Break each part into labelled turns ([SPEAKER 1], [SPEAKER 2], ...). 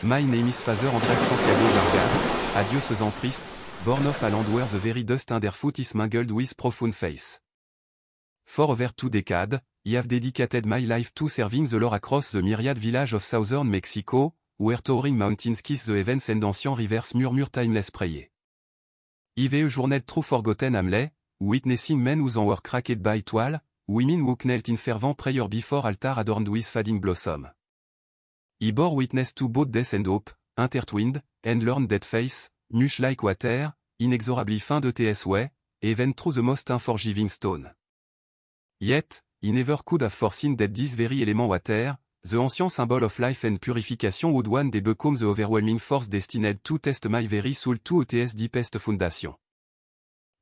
[SPEAKER 1] My name is Father Andrés Santiago Vargas, adios en Christ, born of a land where the very dust underfoot is mingled with profound faith. For over 2 decades, I have dedicated my life to serving the Lord across the myriad village of southern Mexico, where towering mountains kiss the heavens and ancient rivers murmure timeless prayer. I've journeyed through forgotten hamlets, witnessing men whose were cracked by toil, women who knelt in fervent prayer before altar adorned with fading blossom. I bore witness to both death and hope, intertwined, and learned that faith, much like water, inexorably found its way, even through the most unforgiving stone. Yet, I never could have foreseen that this very element water, the ancient symbol of life and purification would one day become the overwhelming force destined to test my very soul to its deepest foundation.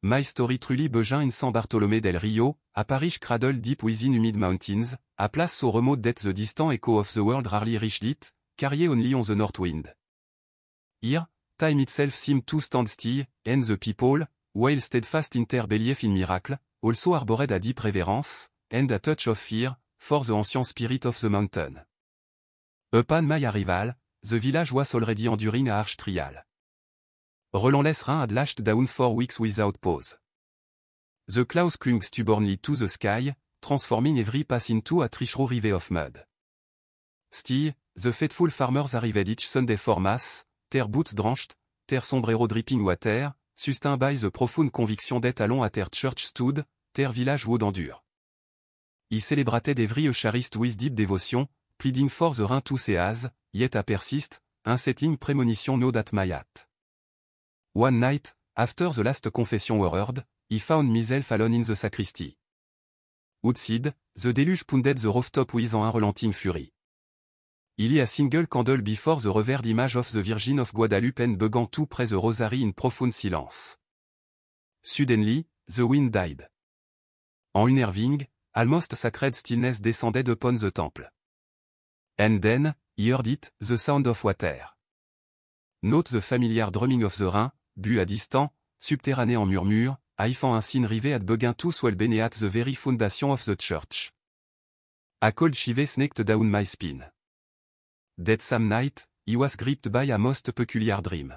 [SPEAKER 1] My story truly began in San Bartolomé del Rio, a parish cradled deep within humid mountains, a place so remote that the distant echo of the world rarely reached it, carried only on the north wind. Here, time itself seemed to stand still, and the people, while steadfast in their belief in miracle, also harbored a deep reverence, and a touch of fear, for the ancient spirit of the mountain. Upon my arrival, the village was already enduring a harsh trial. Relentless rain had lashed down for weeks without pause. The clouds clung stubbornly to the sky, transforming every pass into a treacherous river of mud. Still, the faithful farmers arrived each Sunday for mass, their boots drenched, their sombrero dripping water, sustained by the profound conviction that alone at their church stood, their village would endure. He celebrated every Eucharist with deep devotion, pleading for the rain to cease, yet a persist, unsettling premonition gnawed at my heart. One night, after the last confession were heard, he found myself alone in the sacristy. Outside, the deluge pounded the rooftop with an unrelenting fury. Il y a single candle before the revered image of the Virgin of Guadalupe and began to pray the rosary in profound silence. Suddenly, the wind died. En unnerving, almost sacred stillness descended upon the temple. And then, he heard it, the sound of water. Note the familiar drumming of the rain, bu à distant, subterrané en murmure, haïfant un signe rivé at begun to swell beneath the very foundation of the church. A cold shiver snaked down my spine. That same night, he was gripped by a most peculiar dream.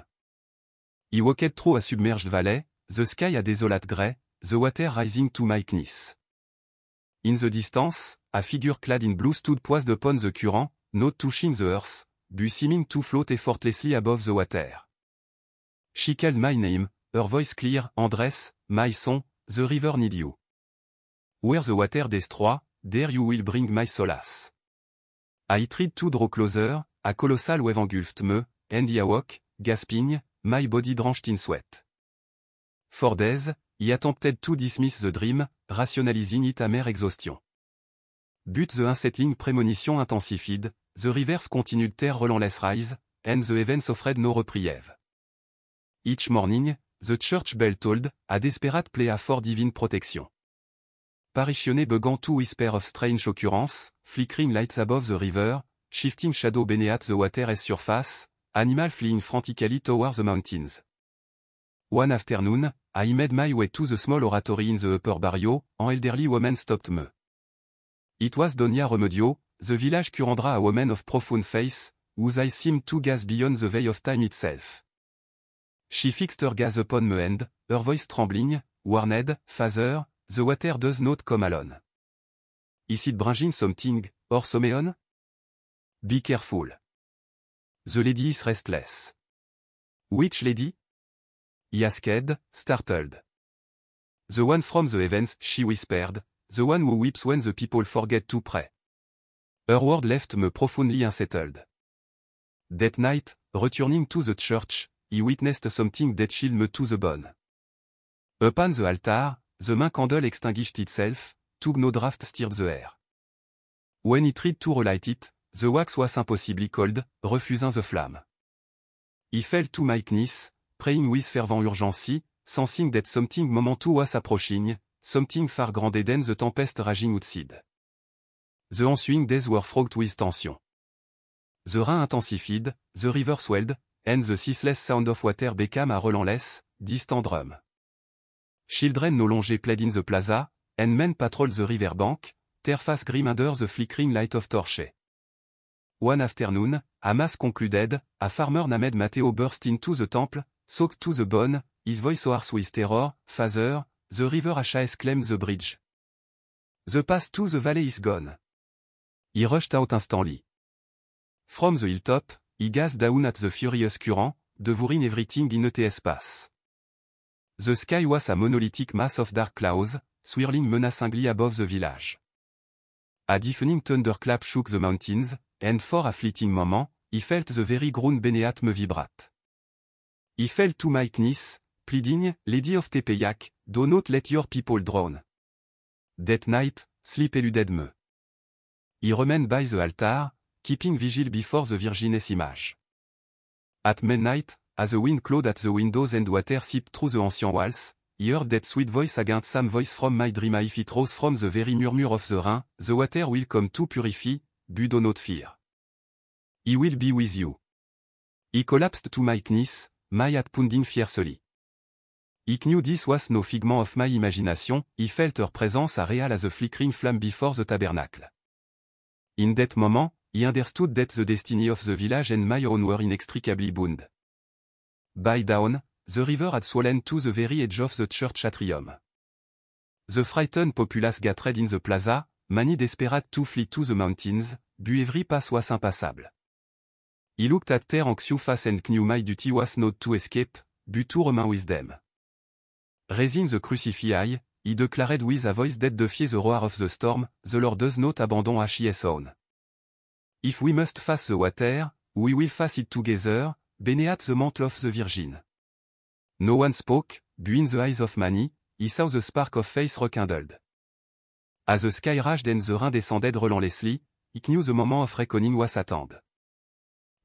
[SPEAKER 1] He walked through a submerged valley, the sky a desolate grey, the water rising to my knees. In the distance, a figure clad in blue stood poised upon the current, not touching the earth, but seeming to float effortlessly above the water. She called my name, her voice clear, Andrés, my son, the river need you. Where the water destroy, there you will bring my solace. I tried to draw closer, a colossal wave engulfed me, and I awoke, gasping, my body drenched in sweat. For days, he attempted to dismiss the dream, rationalizing it amer exhaustion. But the unsettling premonition intensified, the rivers continued their relentless rise, and the heavens offered no reprieve. Each morning, the church bell tolled, a desperate plea for divine protection. Parishioners began to whisper of strange occurrence, flickering lights above the river, shifting shadow beneath the water's surface, animal fleeing frantically toward the mountains. One afternoon, I made my way to the small oratory in the upper barrio, an elderly woman stopped me. It was Doña Remedio, the village curandra, a woman of profound faith, whose eyes seemed to gaze beyond the veil of time itself. She fixed her gaze upon me and, her voice trembling, warned, Father, the water does not come alone. Is it bringing something, or someone? Be careful. The lady is restless. Which lady? He asked, startled. The one from the heavens, she whispered, the one who weeps when the people forget to pray. Her word left me profoundly unsettled. That night, returning to the church, he witnessed something that chilled me to the bone. Upon the altar, the main candle extinguished itself, took no draught stirred the air. When he tried to relight it, the wax was impossibly cold, refusing the flame. He fell to my knees, praying with fervent urgency, sensing that something momentous was approaching, something far grander than the tempest raging outside. The ensuing days were fraught with tension. The rain intensified, the river swelled, and the ceaseless sound of water became a relentless, distant drum. Children no longer played in the plaza, and men patrolled the river bank, their faces grim under the flickering light of torches. One afternoon, Hamas concluded, a farmer named Matteo burst into the temple, soaked to the bone, his voice hoarse with terror, Father, the river Achilles claimed the bridge. The path to the valley is gone. He rushed out instantly. From the hilltop, he gazed down at the furious current, devouring everything in its path. The sky was a monolithic mass of dark clouds, swirling menacingly above the village. A deafening thunderclap shook the mountains, and for a fleeting moment, he felt the very ground beneath me vibrate. He fell to my knees, pleading, Lady of Tepeyac, do not let your people drown. That night, sleep eluded me. He remained by the altar, keeping vigil before the Virgin's image. At midnight, as the wind clawed at the windows and water seeped through the ancient walls, he heard that sweet voice against some voice from my dream. If it rose from the very murmur of the Rhine, the water will come to purify, but do not fear. He will be with you. He collapsed to my knees, my heart pounding fiercely. He knew this was no figment of my imagination, he felt her presence as real as a flickering flame before the tabernacle. In that moment, he understood that the destiny of the village and my own were inextricably bound. By dawn, the river had swollen to the very edge of the church atrium. The frightened populace gathered in the plaza, many desperate to flee to the mountains, but every pass was impassable. He looked at their anxious face and knew my duty was not to escape, but to remain with them. Raising the crucifix, he declared with a voice that defied the roar of the storm, the Lord does not abandon his own. If we must face the water, we will face it together, beneath the mantle of the Virgin. No one spoke, but in the eyes of many, he saw the spark of faith rekindled. As the sky raged and the rain descended relentlessly, he knew the moment of reckoning was at hand.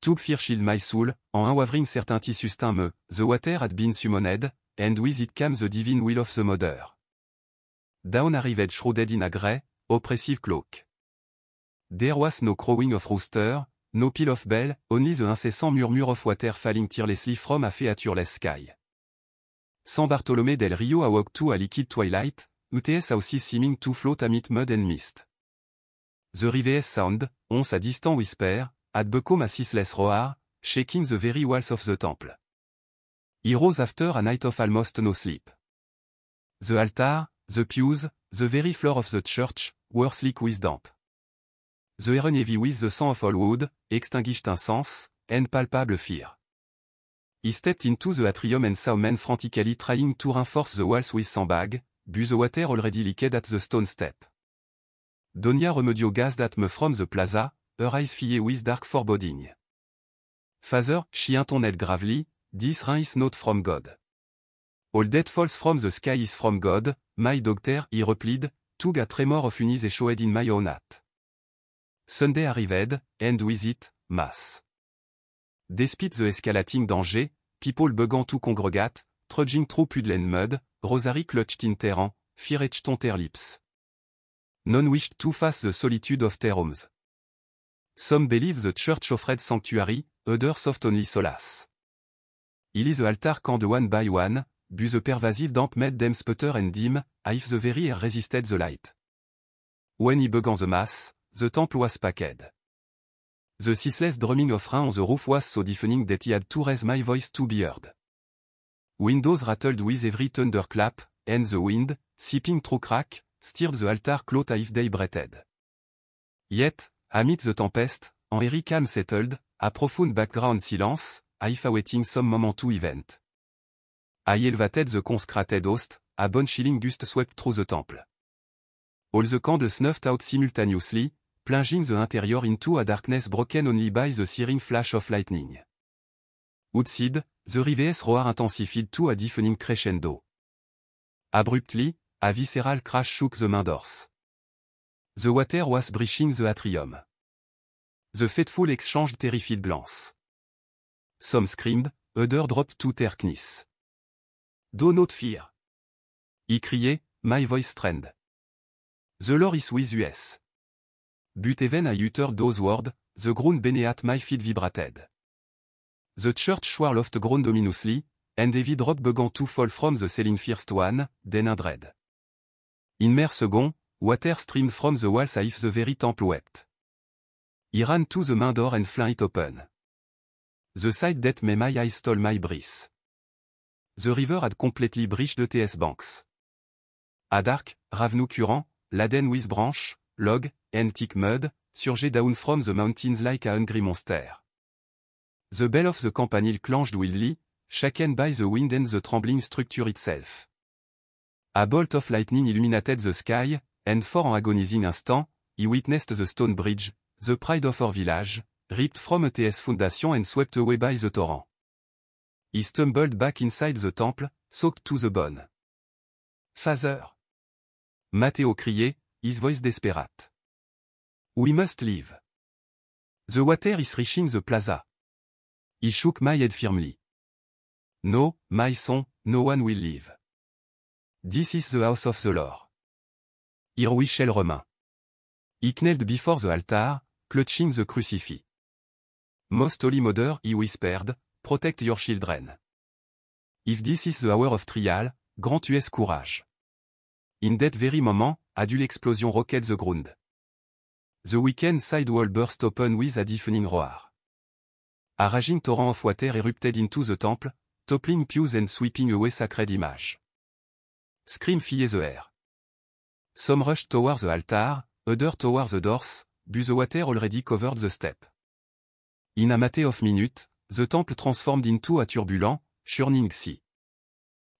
[SPEAKER 1] Took fear shield my soul, en un wavering certainty sustain me, the water had been summoned, and with it came the divine will of the Mother. Dawn arrived shrouded in a grey, oppressive cloak. There was no crowing of rooster, no peal of bell, only the incessant murmur of water falling tirelessly from a featureless sky. San Bartolomé del Rio awoke to a liquid twilight, UTS aussi seeming to float amid mud and mist. The river's sound, once a distant whisper, had become a ceaseless roar, shaking the very walls of the temple. He rose after a night of almost no sleep. The altar, the pews, the very floor of the church, were slick with damp. The air heavy with the scent of all wood, extinguished incense, and palpable fear. He stepped into the atrium and saw men frantically trying to reinforce the walls with sandbags, but the water already leaked at the stone step. Donia Remedio gazed at me from the plaza, her eyes filled with dark foreboding. Father, she intoned gravely, this rain is not from God. All that falls from the sky is from God, my doctor, he replied, took a tremor of unease echoed in my own heart. Sunday arrived, and with it, Mass. Despite the escalating danger, people began to congregate, trudging through puddle and mud, rosary clutched in terrain, fear etched on their lips. None wished to face the solitude of their homes. Some believed the church offered sanctuary, others sought only solace. He lit the altar candle one by one, but the pervasive damp made them sputter and dim, as if the very air resisted the light. When he began the mass, the temple was packed. The ceaseless drumming of rain on the roof was so deafening that he had to raise my voice to be heard. Windows rattled with every thunderclap, and the wind, seeping through crack, stirred the altar cloth as if they breathed. Yet, amid the tempest, an eerie calm settled, a profound background silence, as if awaiting some momentous event. I elevated the consecrated host, a bone chilling gust swept through the temple. All the candles snuffed out simultaneously, plunging the interior into a darkness broken only by the searing flash of lightning. Outside, the river's roar intensified to a deafening crescendo. Abruptly, a visceral crash shook the main doors. The water was breaching the atrium. The faithful exchanged terrified glances. Some screamed, others dropped to their knees. Do not fear. He cried, my voice strained. The Lord is with us. But even I uttered those words, the ground beneath my feet vibrated. The church swirled groaned ominously, and heavy drops began to fall from the ceiling first one, then another. In mere seconds, water streamed from the walls as if the very temple wept. He ran to the main door and flung it open. The sight that made my eyes stole my breath. The river had completely breached the TS banks. A dark, ravenous current, laden with branch, log, and thick mud, surged down from the mountains like a hungry monster. The bell of the campanile clanged wildly, shaken by the wind and the trembling structure itself. A bolt of lightning illuminated the sky, and for an agonizing instant, he witnessed the stone bridge, the pride of our village, ripped from a TS foundation and swept away by the torrent. He stumbled back inside the temple, soaked to the bone. Father! Matteo criait, his voice desperate. We must leave. The water is reaching the plaza. He shook my head firmly. No, my son, no one will leave. This is the house of the Lord. Here we shall remain. He knelt before the altar, clutching the crucifix. Most Holy Mother, he whispered, protect your children. If this is the hour of trial, grant us courage. In that very moment, a dull explosion rocked the ground. The weekend side wall burst open with a deafening roar. A raging torrent of water erupted into the temple, toppling pews and sweeping away sacred images. Screams filled the air. Some rushed towards the altar, others towards the doors, but the water already covered the step. In a matter of minutes, the temple transformed into a turbulent, churning sea.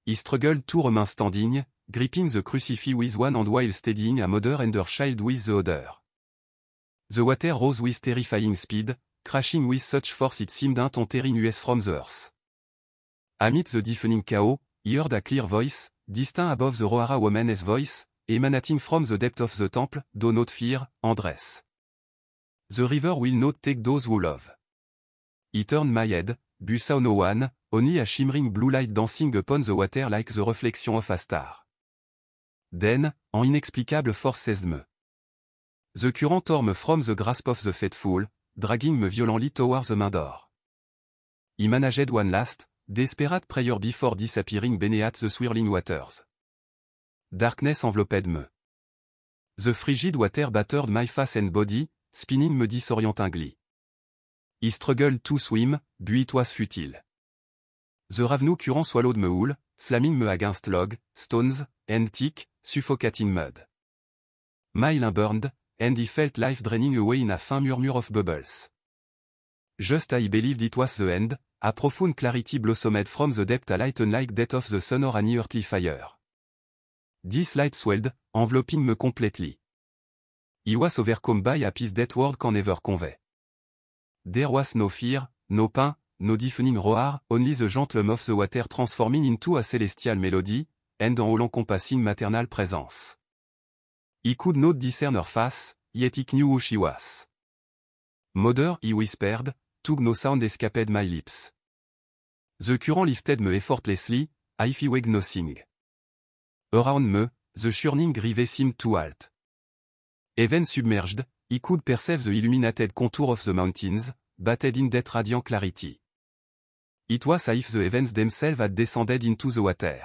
[SPEAKER 1] He struggled to remain standing, gripping the crucifix with one hand while steadying a mother and her child with the other. The water rose with terrifying speed, crashing with such force it seemed to tear us from the earth. Amid the deafening chaos, he heard a clear voice, distinct above the Rohara woman's voice, emanating from the depth of the temple, do not fear, Andres. The river will not take those who love. He turned my head, but saw no one, only a shimmering blue light dancing upon the water like the reflection of a star. Then, an inexplicable force seized me. The current tore me from the grasp of the faithful, dragging me violently towards the main door. He managed one last, desperate prayer before disappearing beneath the swirling waters. Darkness enveloped me. The frigid water battered my face and body, spinning me disorientingly. He struggled to swim, but it was futile. The ravenous current swallowed me whole, slamming me against logs, stones, and thick, suffocating mud. My limb burned, and he felt life draining away in a faint murmur of bubbles. Just as I believed it was the end, a profound clarity blossomed from the depth, a light unlike that of the sun or any earthly fire. This light swelled, enveloping me completely. He was overcome by a peace that word can never convey. There was no fear, no pain, no deafening roar, only the gentle hum of the water transforming into a celestial melody, and an all-encompassing maternal presence. He could not discern her face, yet he knew who she was. Mother, he whispered, took no sound escaped my lips. The current lifted me effortlessly, I felt nothing. Around me, the churning river seemed to halt. Even submerged, he could perceive the illuminated contour of the mountains, bathed in that radiant clarity. It was as if the heavens themselves had descended into the water.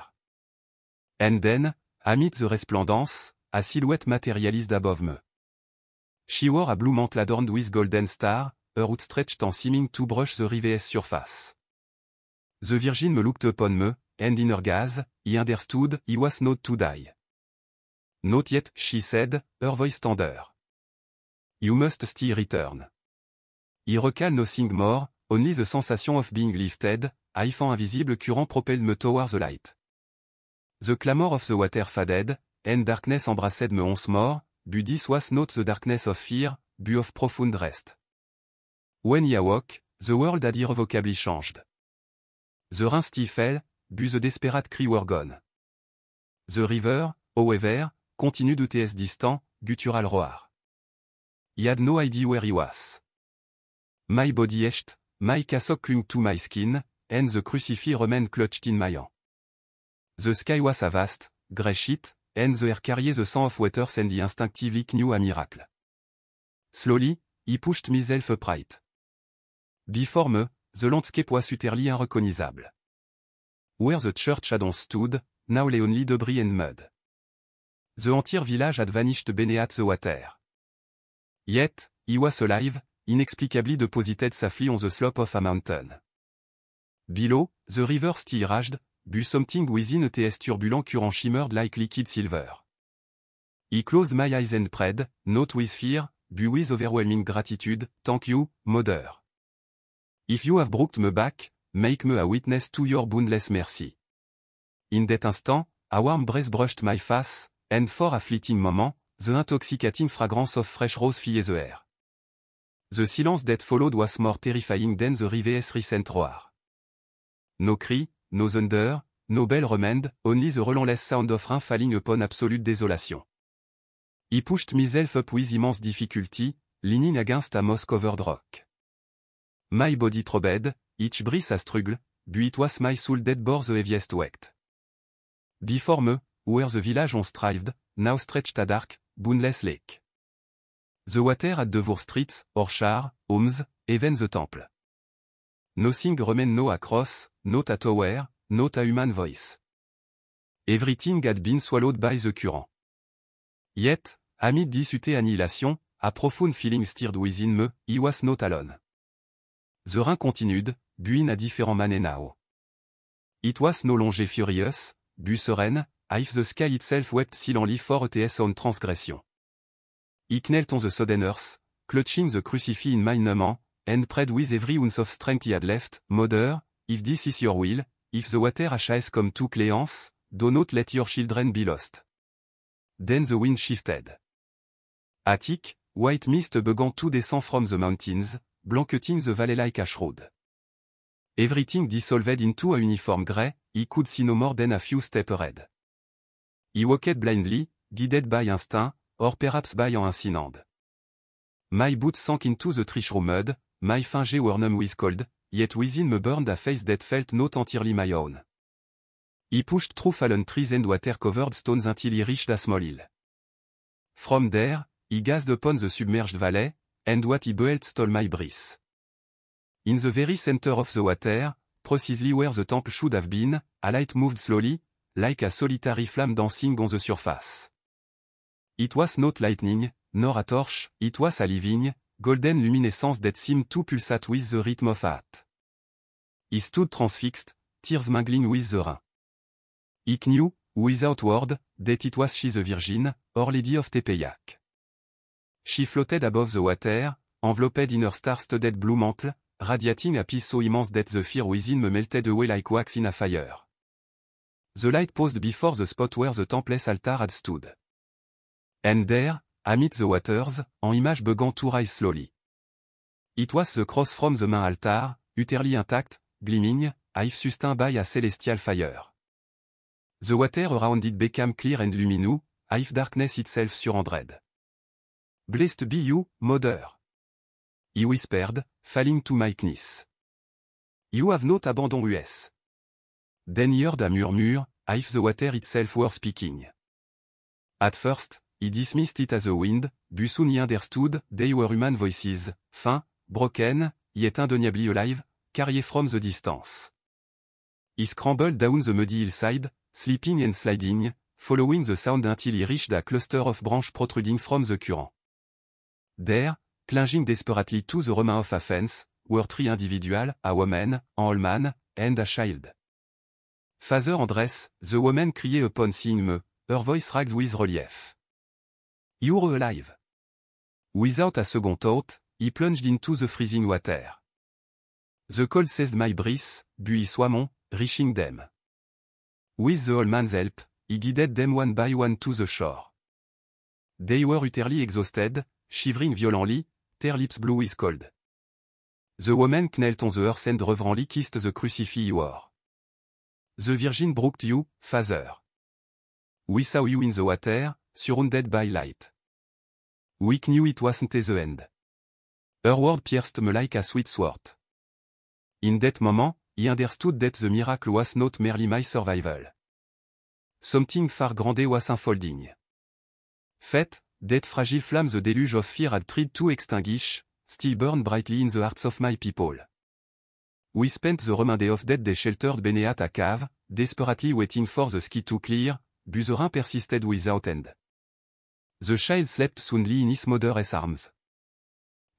[SPEAKER 1] And then, amid the resplendence, a silhouette materialized above me. She wore a blue mantle adorned with golden star, her outstretched and seeming to brush the river's surface. The Virgin me looked upon me, and in her gaze, he understood he was not to die. Not yet, she said, her voice tender. You must still return. He recalled nothing more, only the sensation of being lifted, a ifan invisible current propelled me towards the light. The clamor of the water faded, and darkness embraced me once more, but this was not the darkness of fear, but of profound rest. When he awoke, the world had irrevocably changed. The rain still fell, but the desperate cries were gone. The river, however, continued to its distant, guttural roar. He had no idea where he was. My body ached, my cassock clung to my skin, and the crucifix remained clutched in my hand. The sky was a vast, grey sheet, and the air carried the scent of waters and he instinctively knew a miracle. Slowly, he pushed himself upright. Before me, the landscape was utterly unrecognizable. Where the church had once stood, now lay only debris and mud. The entire village had vanished beneath the water. Yet, he was alive, inexplicably deposited safely on the slope of a mountain. Below, the river still raged, but something within its turbulent current shimmered like liquid silver. I closed my eyes and prayed, not with fear, but with overwhelming gratitude, thank you, Mother. If you have brought me back, make me a witness to your boundless mercy. In that instant, a warm breeze brushed my face, and for a fleeting moment, the intoxicating fragrance of fresh rose filled the air. The silence that followed was more terrifying than the river's recent roar. No cry, no thunder, no bell remained, only the relentless sound of rain falling upon absolute desolation. I pushed myself up with immense difficulty, leaning against a moss-covered rock. My body throbbed, each breath a struggle, but it was my soul that bore the heaviest weight. Before me, where the village once thrived, now stretched a dark, boundless lake. The water had devoured streets, orchards, homes, even the temple. Nothing remained, no a cross, not a tower, not a human voice. Everything had been swallowed by the current. Yet, amid this utter annihilation, a profound feeling stirred within me, I was not alone. The rain continued, but in a different manner now. It was no longer furious, but serene, as if the sky itself wept silently for its own transgression. I knelt on the sodden earth, clutching the crucifix in my numb, and prayed with every ounce of strength I had left, Mother, if this is your will, if the water has come to cleanse, do not let your children be lost. Then the wind shifted. A thick, white mist began to descend from the mountains, blanketing the valley like a shroud. Everything dissolved into a uniform grey, I could see no more than a few steps ahead. I walked blindly, guided by instinct, or perhaps by an instinct. My boots sank into the threshold mud, my fingers were numb with cold, yet within me burned a face that felt not entirely my own. I pushed through fallen trees and water-covered stones until I reached a small hill. From there, I gazed upon the submerged valley, and what I beheld stole my breath. In the very center of the water, precisely where the temple should have been, a light moved slowly, like a solitary flame dancing on the surface. It was not lightning, nor a torch, it was a living, golden luminescence that seemed to pulsate with the rhythm of a heart. I stood transfixed, tears mingling with the rain. I knew, without word, that it was she the Virgin, Our Lady of Tepeyac. She floated above the water, enveloped in her star-studded blue mantle, radiating a peace so immense that the fear within me melted away like wax in a fire. The light paused before the spot where the temple's altar had stood. And there, amid the waters, an image began to rise slowly. It was the cross from the main altar, utterly intact, gleaming, as if sustained by a celestial fire. The water around it became clear and luminous, as if darkness itself surrendered. Blessed be you, Mother. I whispered, falling to my knees. You have not abandoned us. Then I heard a murmur, as if the water itself were speaking. At first, I dismissed it as a wind, but soon I understood, they were human voices, faint, broken, yet undeniably alive, carried from the distance. I scrambled down the muddy hillside, slipping and sliding, following the sound until I reached a cluster of branches protruding from the current. There, clinging desperately to the remains of a fence, were three individuals, a woman, an old man, and a child. Father Andres, the woman cried upon seeing me, her voice ragged with relief. You're alive. Without a second thought, I plunged into the freezing water. The cold seized my breath, but I swam, reaching them. With the old man's help, I guided them one by one to the shore. They were utterly exhausted, shivering violently, their lips blue with cold. The woman knelt on the earth and reverently kissed the crucifix he wore. The Virgin brought you, Father. We saw you in the water, surrounded by light. We knew it wasn't the end. Her word pierced me like a sweet sword. In that moment, I understood that the miracle was not merely my survival. Something far grander was unfolding. Fate, that fragile flame the deluge of fear had tried to extinguish, still burned brightly in the hearts of my people. We spent the remainder of that day sheltered beneath a cave, desperately waiting for the sky to clear, but the rain persisted without end. The child slept soundly in his mother's arms.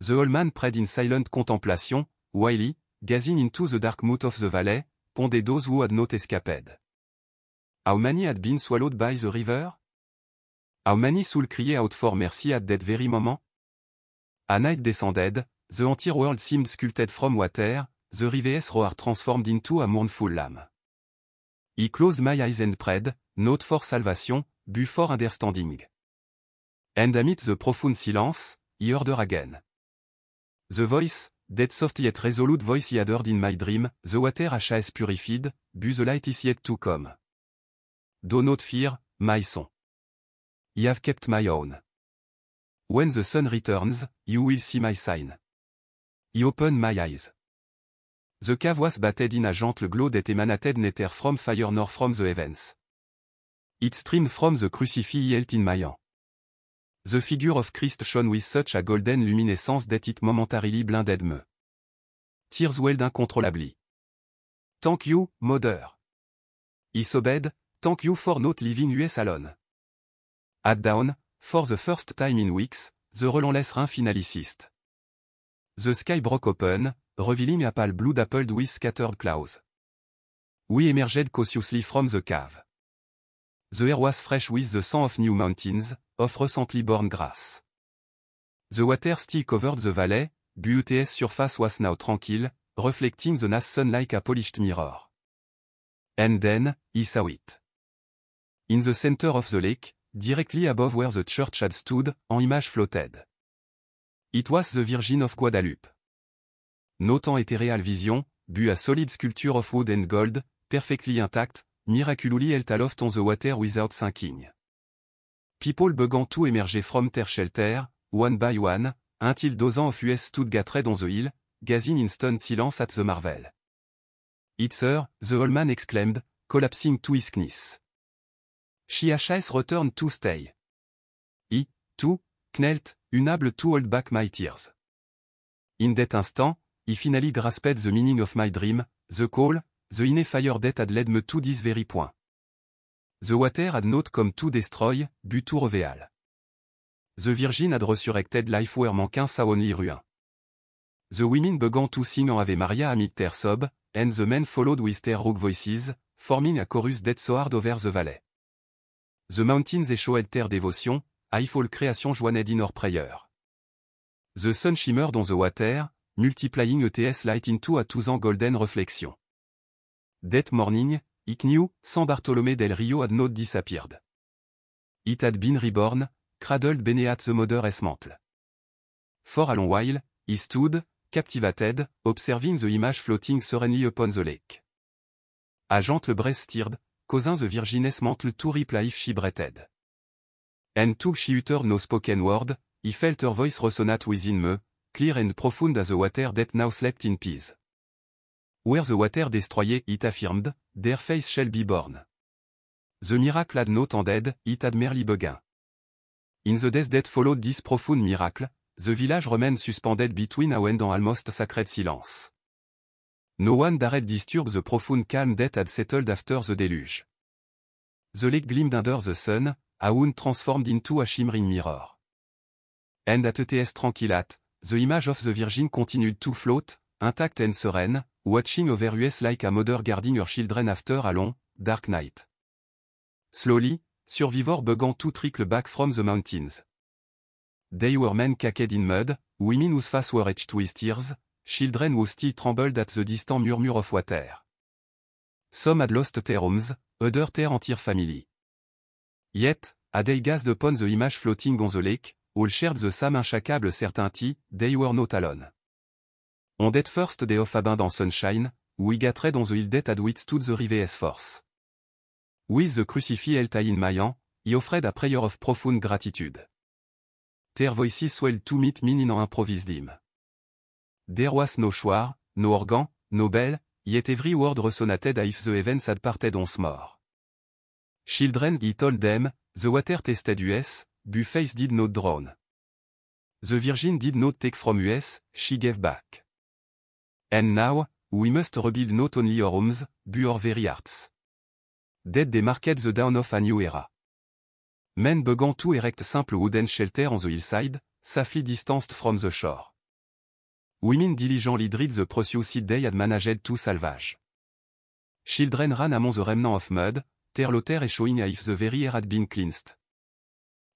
[SPEAKER 1] The old man prayed in silent contemplation, while he, gazing into the dark mouth of the valley, pondered those who had not escaped. How many had been swallowed by the river? How many souls cried out for mercy at that very moment? A night descended, the entire world seemed sculpted from water, the river's roar transformed into a mournful lamb. I closed my eyes and prayed, not for salvation, but for understanding. And amid the profound silence, I heard her again. The voice, that soft yet resolute voice I had heard in my dream, the water has purified, but the light is yet to come. Do not fear, my son. I have kept my own. When the sun returns, you will see my sign. I opened my eyes. The cave was bathed in a gentle glow that emanated neither from fire nor from the heavens. It streamed from the crucifix I held in my hand. The figure of Christ shone with such a golden luminescence that it momentarily blinded me. Tears welled uncontrollably. Thank you, Mother. I sobbed, thank you for not leaving us alone. At dawn, for the first time in weeks, the relentless rain finally ceased. The sky broke open, revealing a pale blue dappled with scattered clouds. We emerged cautiously from the cave. The air was fresh with the scent of new mountains, of recently born grass. The water still covered the valley, but its surface was now tranquil, reflecting the nice sun like a polished mirror. And then, I saw it. In the center of the lake, directly above where the church had stood, an image floated. It was the Virgin of Guadalupe. Not an ethereal vision, but a solid sculpture of wood and gold, perfectly intact, miraculously held aloft on the water without sinking. People began to emerge from their shelter, one by one, until dozens of us stood gathered on the hill, gazing in stunned silence at the marvel. It's her, the old man exclaimed, collapsing to his knees. She has returned to stay. I, too, knelt, unable to hold back my tears. In that instant, I finally grasped the meaning of my dream, the call, the inner fire that had led me to this very point. The water had not come to destroy, but to reveal. The Virgin had resurrected life where mankind saw only ruin. The women began to sing an Ave Maria amid their sob, and the men followed with their rough voices, forming a chorus that soared over the valley. The mountains echoed their devotion, all creation joined in our prayer. The sun shimmered on the water, multiplying its light into a thousand golden reflection. That morning, I knew, San Bartolomé del Rio had not disappeared. It had been reborn, cradled beneath the mother's mantle. For a long while, I stood, captivated, observing the image floating serenely upon the lake. A gentle breeze stirred, causing the Virgin's mantle to ripple if she breathed. And though she uttered no spoken word, I felt her voice resonate within me, clear and profound as the water that now slept in peace. Where the water destroyed, it affirmed, their faith shall be born. The miracle had not ended, it had merely begun. In the days that followed this profound miracle, the village remained suspended between now and an almost sacred silence. No one dared disturb the profound calm that had settled after the deluge. The lake gleamed under the sun, a wound transformed into a shimmering mirror. And at its tranquillat, the image of the Virgin continued to float, intact and serene, watching over us like a mother guarding her children after a long, dark night. Slowly, survivors began to trickle back from the mountains. They were men caked in mud, women whose faces were etched with tears, children who still trembled at the distant murmur of water. Some had lost their homes, others their entire family. Yet, as they gazed upon the image floating on the lake, all shared the same unshakable certainty, they were not alone. On that first day of abundant sunshine, we gathered on the hill that had withstood the river's force. With the crucifix held high in my hand, I offered a prayer of profound gratitude. Their voices swelled to meet me in an improvised hymn. There was no choir, no organ, no bell, yet every word resonated as if the heavens had parted once more. Children, he told them, the water tasted us, but faith did not drown. The Virgin did not take from us, she gave back. And now, we must rebuild not only our homes, but our very hearts. That they marked the dawn of a new era. Men began to erect simple wooden shelter on the hillside, safely distanced from the shore. Women diligently dread the pursued day and managed to salvage. Children ran among the remnant of mud, terloter and showing if the very air had been cleansed.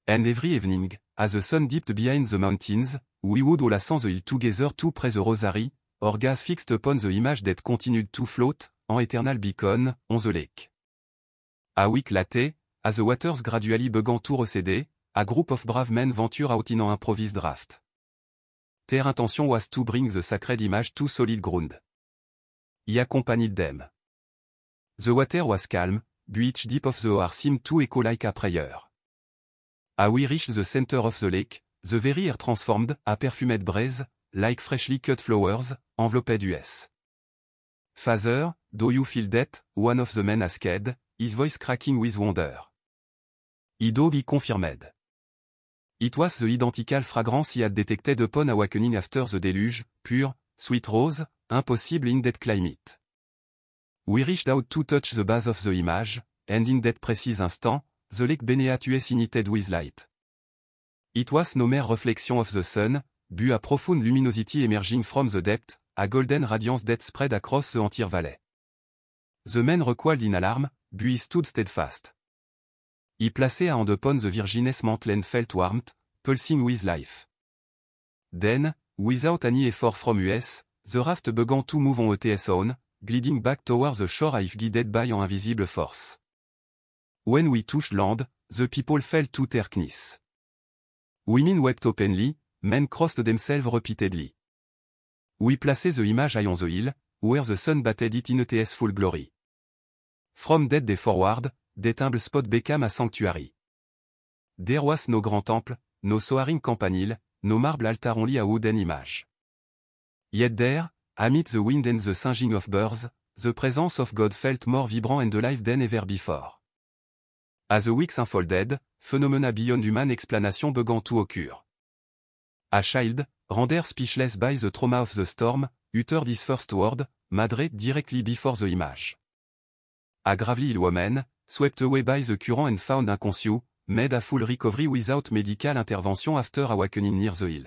[SPEAKER 1] And every evening, as the sun dipped behind the mountains, we would all ascend the hill together to pray the rosary, or gaze fixed upon the image that continued to float, en eternal beacon, on the lake. A week later, as the waters gradually began to recede, a group of brave men ventured out in an improvised raft. Their intention was to bring the sacred image to solid ground. He accompanied them. The water was calm, but each dip of the oar seemed to echo like a prayer. As we reached the center of the lake, the very air transformed a perfumed breeze, like freshly cut flowers, enveloped us. Father, do you feel that? One of the men asked, his voice cracking with wonder. He confirmed. It was the identical fragrance he had detected upon awakening after the deluge, pure, sweet rose, impossible in that climate. We reached out to touch the base of the image, and in that precise instant, the lake beneath us ignited with light. It was no mere reflection of the sun, but a profound luminosity emerging from the depth, a golden radiance that spread across the entire valley. The man recoiled in alarm, but he stood steadfast. He placed a hand upon the virginous mantle and felt warmth, pulsing with life. Then, without any effort from us, the raft began to move on its own, gliding back towards the shore as if guided by an invisible force. When we touched land, the people fell to their knees. Women wept openly, men crossed themselves repeatedly. We placed the image high on the hill, where the sun bathed it in its full glory. From that day forward, that humble spot became a sanctuary. There was no grand temple, no soaring campanile, no marble altar, only a wooden image. Yet there, amid the wind and the singing of birds, the presence of God felt more vibrant and alive than ever before. As the weeks unfolded, phenomena beyond human explanation began to occur. A child, rendered speechless by the trauma of the storm, uttered his first word, Madre, directly before the image. A gravely ill woman, swept away by the current and found unconscious, made a full recovery without medical intervention after awakening near the hill.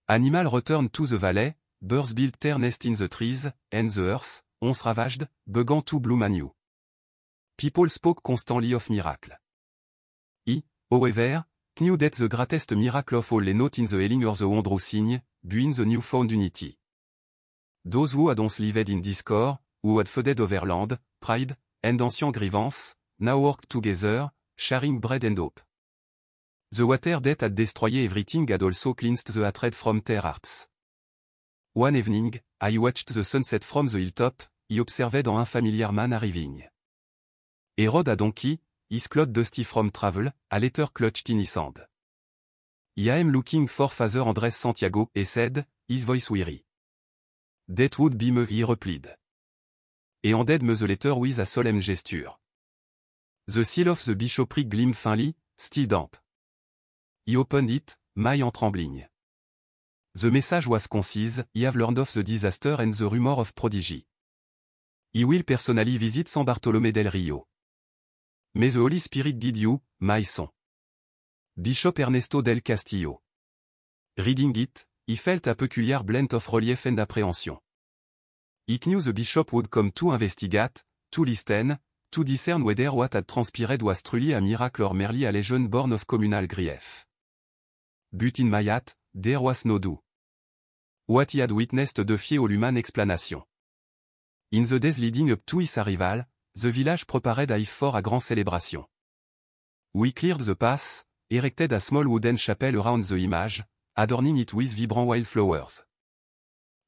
[SPEAKER 1] Animal returned to the valley, birds built their nest in the trees, and the earth, once ravaged, began to bloom anew. People spoke constantly of miracle. He, however, knew that the greatest miracle of all lay not in the healing or the wondrous sign, but in the newfound unity. Those who had once lived in discord, who had feuded over land, pride, and ancient grievance, now worked together, sharing bread and hope. The water that had destroyed everything had also cleansed the hatred from their hearts. One evening, I watched the sunset from the hilltop, he observed an unfamiliar man arriving. He rode a donkey, his clothes dusty from travel, a letter clutched in his hand. I am looking for Father Andres Santiago, he said, his voice weary. That would be me, he replied. He handed me the letter with a solemn gesture. The seal of the bishopric gleamed faintly, still damp. He opened it, my hand trembling. The message was concise, he have learned of the disaster and the rumor of prodigy. He will personally visit San Bartolomé del Rio. May the Holy Spirit guide you, my son. Bishop Ernesto del Castillo. Reading it, he felt a peculiar blend of relief and apprehension. He knew the bishop would come to investigate, to listen, to discern whether what had transpired was truly a miracle or merely a legend born of communal grief. But in my heart, there was no doubt. What he had witnessed defied all human explanation. In the days leading up to his arrival, the village prepared a for a grand celebration. We cleared the path, erected a small wooden chapel around the image, adorning it with vibrant wildflowers.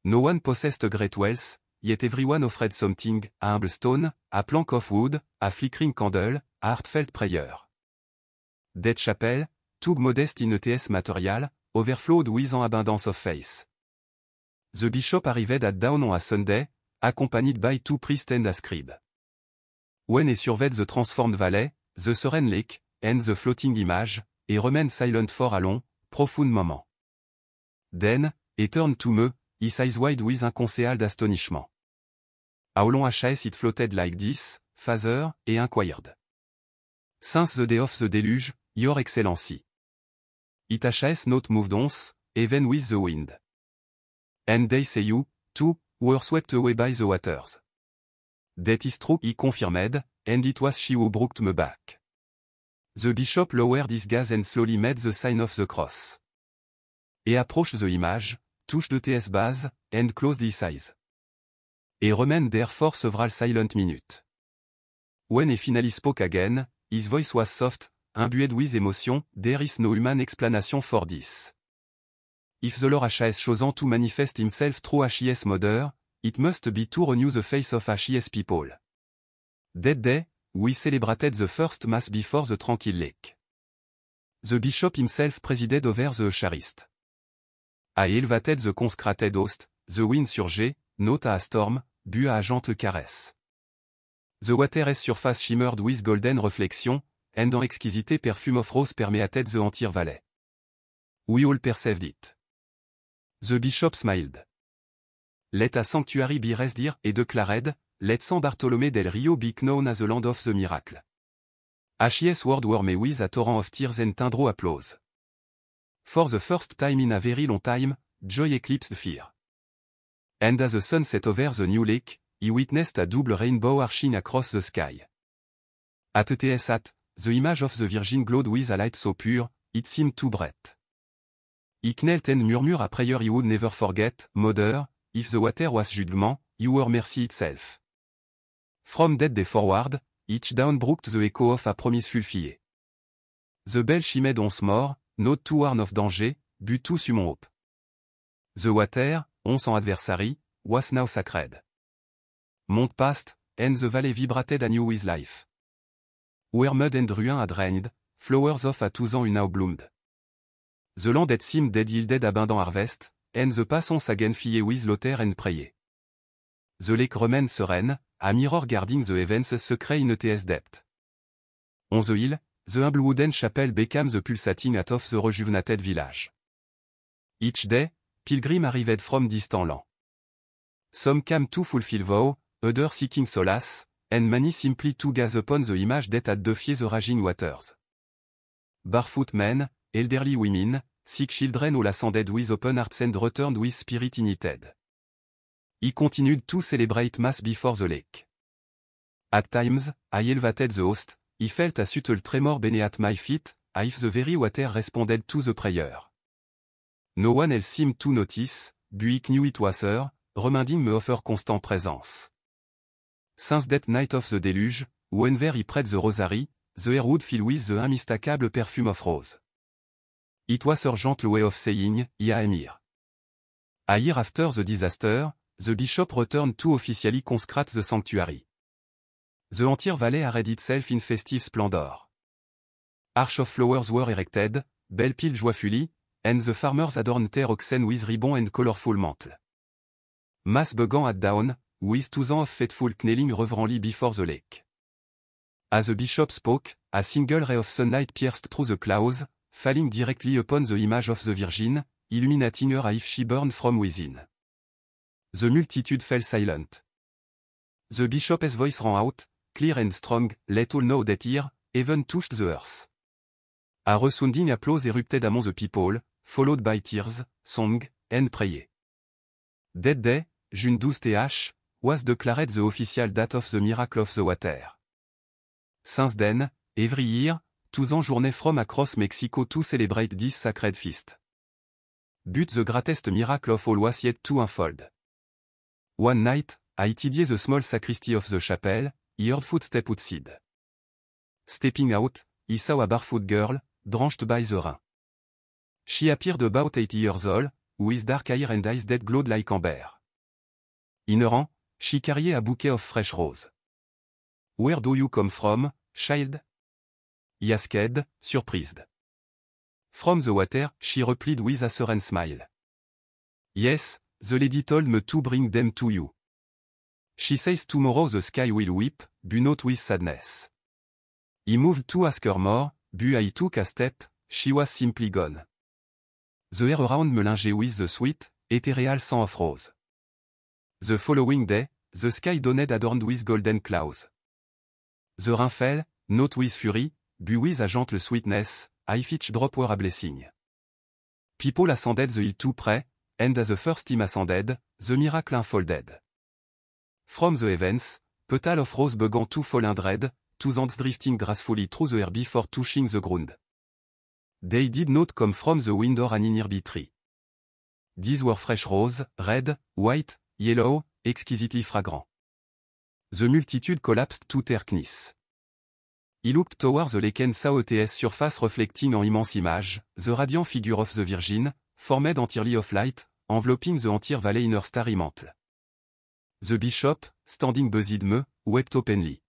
[SPEAKER 1] No one possessed great wealth, yet everyone offered something, a humble stone, a plank of wood, a flickering candle, a heartfelt prayer. That chapel, too modest in its material, overflowed with an abundance of faith. The bishop arrived at dawn on a Sunday, accompanied by 2 priests and a scribe. When he surveyed the transformed valley, the serene lake, and the floating image, he remained silent for a long, profound moment. Then, he turned to me, his eyes wide with unconcealed astonishment. How long has it floated like this, Father? He inquired. Since the day of the deluge, Your Excellency. It has not moved once, even with the wind. And they say you, too, were swept away by the waters. That is true, he confirmed, and it was she who brought me back. The bishop lowered his gaze and slowly made the sign of the cross. He approached the image, touched the TS base, and closed his eyes. He remained there for several silent minutes. When he finally spoke again, his voice was soft, imbued with emotion. There is no human explanation for this. If the Lord has chosen to manifest himself through HIS mother, it must be to renew the face of HIS people. That day, we celebrated the first mass before the tranquil lake. The bishop himself presided over the Eucharist. I elevated the consecrated host, the wind surged, not a storm, but a gentle caress. The water's surface shimmered with golden reflection, and an exquisite perfume of rose permeated the entire valley. We all perceived it. The bishop smiled. Let a sanctuary be raised here, he declared, let San Bartolomé del Rio be known as the land of the miracle. HIS word were met with a torrent of tears and tendro applause. For the first time in a very long time, joy eclipsed fear. And as the sun set over the new lake, he witnessed a double rainbow arching across the sky. At TS, the image of the Virgin glowed with a light so pure, it seemed too bright. He knelt and murmured a prayer he would never forget, Mother, if the water was judgment, you were mercy itself. From that day forward, each dawn brought the echo of a promise fulfilled. The bell shimmered once more, not to warn of danger, but to summon hope. The water, once an adversary, was now sacred. Month passed, and the valley vibrated anew with life. Where mud and ruin had reigned, flowers of a thousand now bloomed. The land that seemed dead yielded abundant harvest, and the paths once again filled with laughter and prayer. The lake remained serene, a mirror guarding the heavens secret in TS depth. On the hill, the humble wooden chapel became the pulsating heart of the rejuvenated village. Each day, pilgrims arrived from distant lands. Some came to fulfill vow, others seeking solace, and many simply to gaze upon the image that had defied the raging waters. Barefoot men, elderly women, sick children all ascended with open hearts and returned with spirit united. He continued to celebrate Mass before the lake. At times, I elevated the host, he felt a subtle tremor beneath my feet, as if the very water responded to the prayer. No one else seemed to notice, but he knew it was her, reminding me of her constant presence. Since that night of the deluge, whenever he prayed the rosary, the air would fill with the unmistakable perfume of rose. It was her gentle way of saying, I am here. A year after the disaster, the bishop returned to officially consecrate the sanctuary. The entire valley arrayed itself in festive splendor. Arch of flowers were erected, bell pealed joyfully, and the farmers adorned their oxen with ribbon and colorful mantle. Mass began at dawn, with thousands of faithful kneeling reverently before the lake. As the bishop spoke, a single ray of sunlight pierced through the clouds, falling directly upon the image of the Virgin, illuminating her as if she burned from within. The multitude fell silent. The bishop's voice rang out, clear and strong, let all know that here, heaven touched the earth. A resounding applause erupted among the people, followed by tears, song, and prayer. That day, June 12 th, was declared the official date of the miracle of the water. Since then, every year, 200 journeys from across Mexico to celebrate this sacred feast. But the greatest miracle of all was yet to unfold. One night, I tidied the small sacristy of the chapel, he heard footsteps outside. Stepping out, he saw a barefoot girl, drenched by the rain. She appeared about 80 years old, with dark hair and eyes that glowed like amber. In her hand, she carried a bouquet of fresh roses. Where do you come from, child? He asked, surprised. From the water, she replied with a serene smile. Yes, the lady told me to bring them to you. She says tomorrow the sky will weep, but not with sadness. He moved to ask her more, but I took a step, she was simply gone. The air around me linged with the sweet, ethereal scent of rose. The following day, the sky dawned adorned with golden clouds. The rain fell, not with fury, but with a gentle sweetness, as if each drop were a blessing. People ascended the hill to pray, and as the first team ascended, the miracle unfolded. From the heavens, petal of rose began to fall and red, two ants drifting gracefully through the air before touching the ground. They did not come from the wind or any nearby tree. These were fresh rose, red, white, yellow, exquisitely fragrant. The multitude collapsed to their knees. He looked towards the lake and saw its surface reflecting en immense image, the radiant figure of the Virgin, formed entirely of light, enveloping the entire valley in her starry mantle. The bishop, standing beside me, wept openly.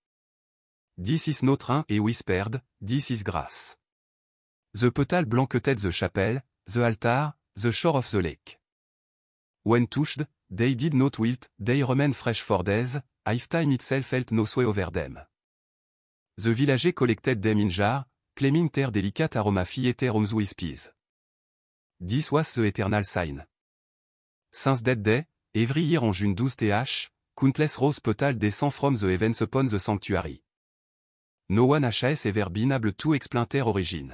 [SPEAKER 1] This is not rain, he whispered, this is grace. The petal blanketed the chapel, the altar, the shore of the lake. When touched, they did not wilt, they remained fresh for days, if time itself felt no sway over them. The villagers collected them in jars, claiming their delicate aroma filled their homes with peace. This was the eternal sign. Since that day, every year on June 12 th, countless rose petals descend from the heavens upon the sanctuary. No one has ever been able to explain their origin.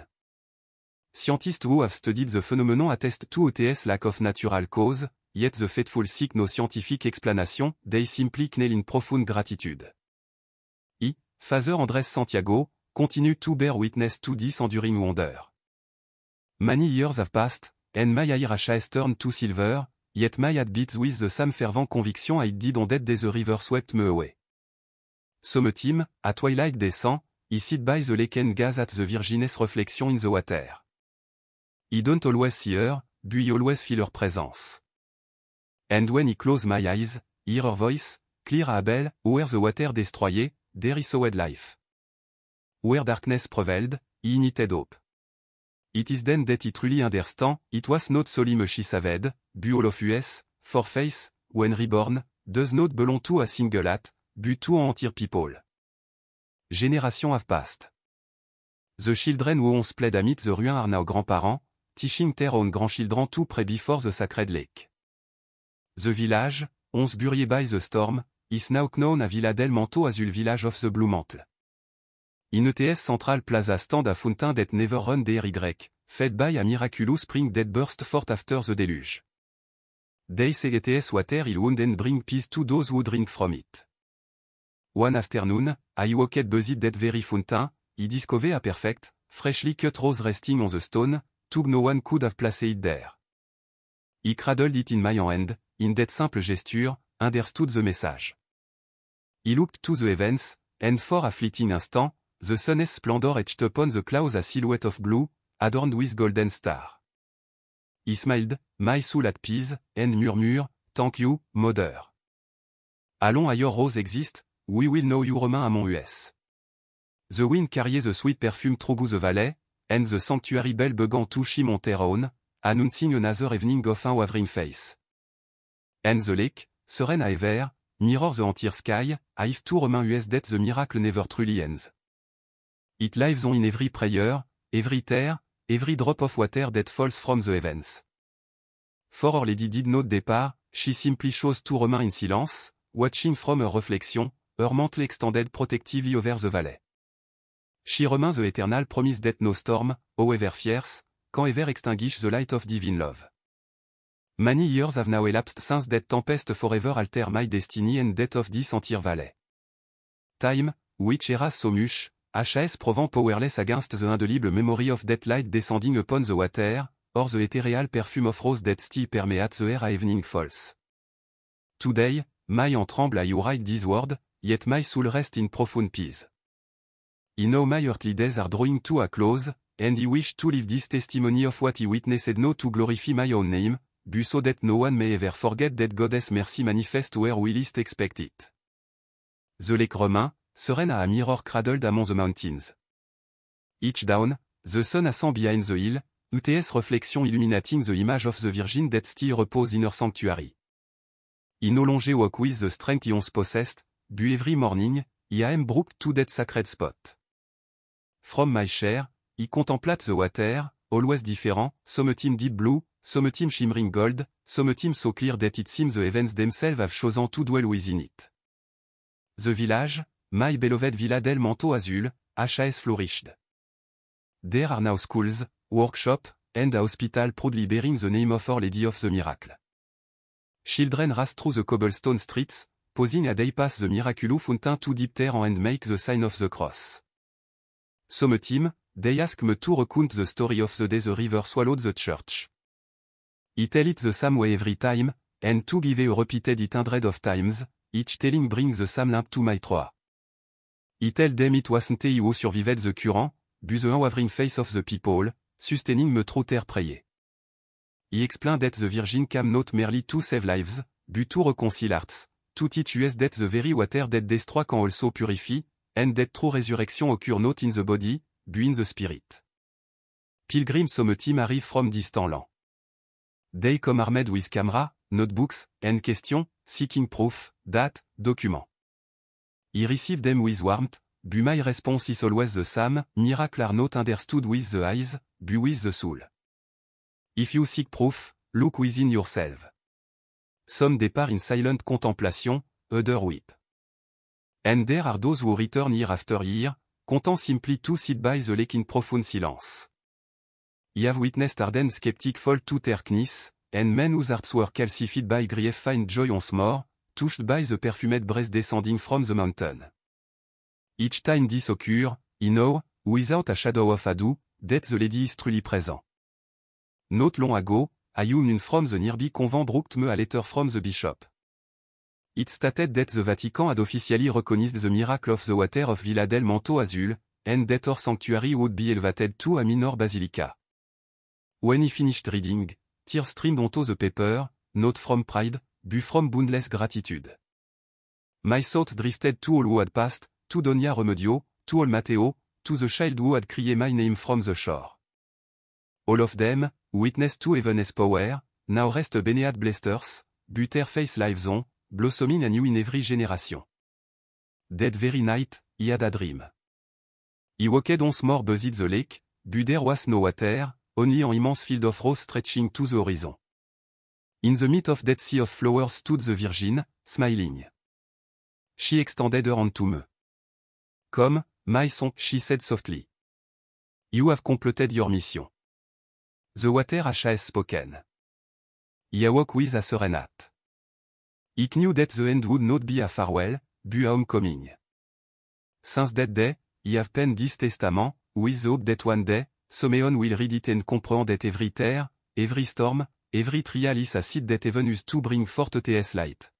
[SPEAKER 1] Scientists who have studied the phenomenon attest to its lack of natural cause, yet the faithful seek no scientific explanation, they simply kneel in profound gratitude. Father Andrés Santiago, continue to bear witness to this enduring wonder. Many years have passed, and my hair has turned to silver, yet my heart beats with the same fervent conviction it did on that day the river swept me away. Some team, at twilight descend, he sit by the lake and gaze at the Virgin's reflection in the water. He don't always see her, but he always feel her presence. And when he close my eyes, hear her voice, clear as a bell, where the water destroyed, there is a life. Where darkness prevailed, he needed hope. It is then that he truly understand, it was not solely me she saved, but all of us, for faith, when reborn, does not belong to a single hat, but to an entire people. Generations have passed. The children who once played amid the ruins are now grandparents, teaching their own grandchildren to pray before the sacred lake. The village, once buried by the storm, is now known as Villa del Manto Azul Village of the Blue Mantle. In its central plaza stand a fountain that never run dry, fed by a miraculous spring that burst forth after the deluge. They say its water will wound and bring peace to those who drink from it. One afternoon, I walked beside that very fountain, I discovered a perfect, freshly cut rose resting on the stone, too no one could have placed it there. I cradled it in my hand, in that simple gesture, understood the message. He looked to the heavens, and for a fleeting instant, the sun's splendor etched upon the clouds a silhouette of blue, adorned with golden star. He smiled, my soul at peace, and murmured, thank you, mother. Allons ailleurs rose exist, we will know you remain among us. The wind carried the sweet perfume through the valley, and the sanctuary bell began to chime on their own, announcing another evening of unwavering faith. And the lake, serene as ever, mirror the entire sky, if to remain us that the miracle never truly ends. It lives on in every prayer, every tear, every drop of water that falls from the heavens. For Our Lady did not depart, she simply chose to remain in silence, watching from her reflection, her mantle extended protectively over the valley. She remains the eternal promise that no storm, however fierce, can ever extinguish the light of divine love. Many years have now elapsed since that tempest forever alter my destiny and that of this entire valley. Time, which eras so much, has proven powerless against the indelible memory of that light descending upon the water, or the ethereal perfume of rose that still permeates the air as evening falls. Today, my hand tremble as you write this word, yet my soul rests in profound peace. I know my earthly days are drawing to a close, and I wish to leave this testimony of what I witnessed not to glorify my own name, but so that no one may ever forget that God's mercy manifest where we least expect it. The lake remains, serene as a mirror cradled among the mountains. Each dawn, the sun ascends behind the hill, its reflection illuminating the image of the Virgin that still repose in her sanctuary. I no longer walk with the strength I once possessed, but every morning, I am brought to that sacred spot. From my chair, I contemplate the water, always different, some team deep blue, some team shimmering gold, some team so clear that it seems the heavens themselves have chosen to dwell within it. The village, my beloved Villa del Manto Azul, has flourished. There are now schools, workshops, and a hospital proudly bearing the name of Our Lady of the Miracle. Children race through the cobblestone streets, posing a day pass the miraculous fountain to deep there and make the sign of the cross. Some team, they ask me to recount the story of the day the river swallowed the church. I tell it the same way every time, and to give a repeated it hundred of times, each telling brings the same lamp to my throat. I tell them it wasn't I who survived the current, but the unwavering faith of the people, sustaining me through their prayer. I explain that the Virgin came not merely to save lives, but to reconcile hearts, to teach us that the very water that destroy can also purify, and that true resurrection occur not in the body, but in the spirit. Pilgrims some team arrive from distant land. They come armed with camera, notebooks, and question, seeking proof, that, document. I receive them with warmth, but my response is always the same, miracle are not understood with the eyes, but with the soul. If you seek proof, look within yourself. Some depart in silent contemplation, others weep. And there are those who return year after year, content simply to sit by the lake in profound silence. I have witnessed ardent skeptic fall to their knees, and men whose hearts were calcified by grief find joy once more, touched by the perfumed breeze descending from the mountain. Each time this occurs, I know, without a shadow of a doubt, that the lady is truly present. Not long ago, a young nun from the nearby convent brought me a letter from the bishop. It stated that the Vatican had officially recognized the miracle of the water of Villa del Manto Azul, and that our sanctuary would be elevated to a minor basilica. When he finished reading, tears streamed onto the paper, not from pride, but from boundless gratitude. My thoughts drifted to all who had passed, to Doña Remedio, to old Mateo, to the child who had cried my name from the shore. All of them, witness to heaven's power, now rest beneath blisters, but their face lives on, blossoming anew in every generation. That very night, he had a dream. He walked once more beside the lake, but there was no water, only an immense field of rose stretching to the horizon. In the midst of that sea of flowers stood the Virgin, smiling. She extended her hand to me. Come, my son, she said softly. You have completed your mission. The water has spoken. He awoke with a serenade. He knew that the end would not be a farewell, but a homecoming. Since that day, he have penned this testament, with the hope that one day, Someone will read it and comprehend that every tear, every storm, every trial is a seed that heaven used to bring forth its light.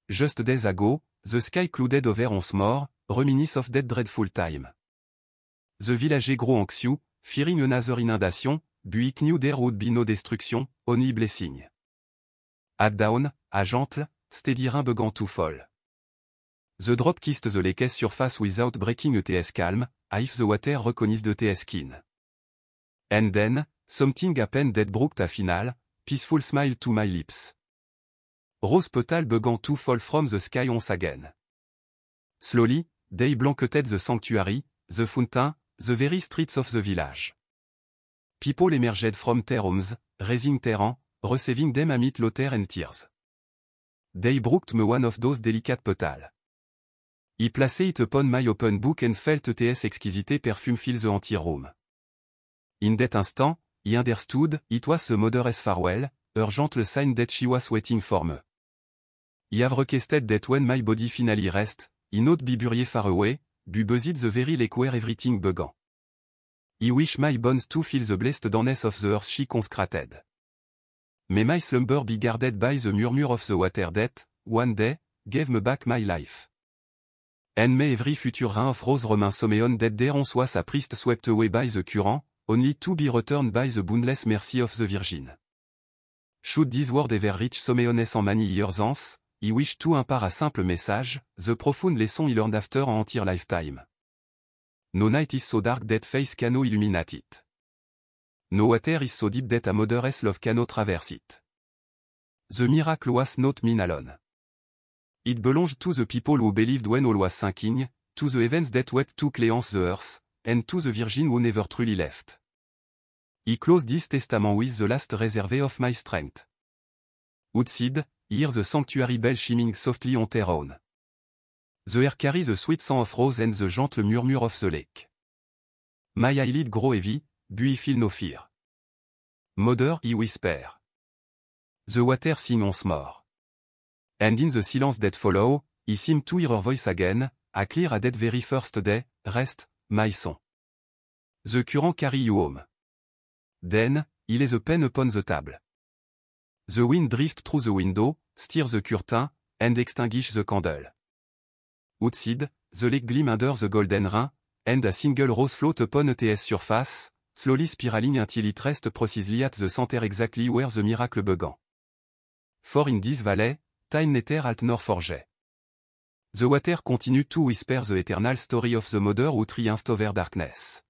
[SPEAKER 1] Just days ago, the sky clouded over once more, reminisce of that dreadful time. The village grew anxious, fearing another inundation, but he knew there would be no destruction, only blessing. At dawn, a gentle, steady rain began to fall. The drop kissed the lake's surface without breaking its calm, as if the water recognized its skin. And then, something happened that brought a final, peaceful smile to my lips. Rose petals began to fall from the sky once again. Slowly, they blanketed the sanctuary, the fountain, the very streets of the village. People emerged from their homes, raising their hands, receiving them amid laughter and tears. They brought me one of those delicate petals. I placed it upon my open book and felt its exquisite perfume fill the entire room. In that instant, I understood, it was a mother's farewell, her gentle sign that she was waiting for me. I have requested that when my body finally rests, I not be buried far away, but beside the very lake where everything began. I wish my bones to feel the blessed dawness of the earth she consecrated. May my slumber be guarded by the murmur of the water that, one day, gave me back my life. And may every future rain of rose remain someone that there once was a priest swept away by the current, only to be returned by the boundless mercy of the Virgin. Should this word ever reach someone's en many years hence, I wish to impart a simple message, the profound lesson I learned after an entire lifetime. No night is so dark that face cannot illuminate it. No water is so deep that a mother's love cannot traverse it. The miracle was not mine alone. It belonged to the people who believed when all was sinking, to the heavens that wept to cleanse the earth, and to the Virgin who never truly left. I close this testament with the last reserve of my strength. Outside, hear the sanctuary bell chiming softly on their own. The air carries the sweet scent of rose and the gentle murmur of the lake. My eyelid grow heavy, but I feel no fear. Mother, I whisper. The water sing once more. And in the silence that follow, he seemed to hear her voice again, a clear as that very first day, rest, my son. The current carry you home. Then, he lays a pen upon the table. The wind drift through the window, stir the curtain, and extinguish the candle. Outside, the lake gleam under the golden rain, and a single rose float upon its surface, slowly spiraling until it rests precisely at the center exactly where the miracle began. For in this valley, time neither halt nor forget. The water continued to whisper the eternal story of the mother who triumphed over darkness.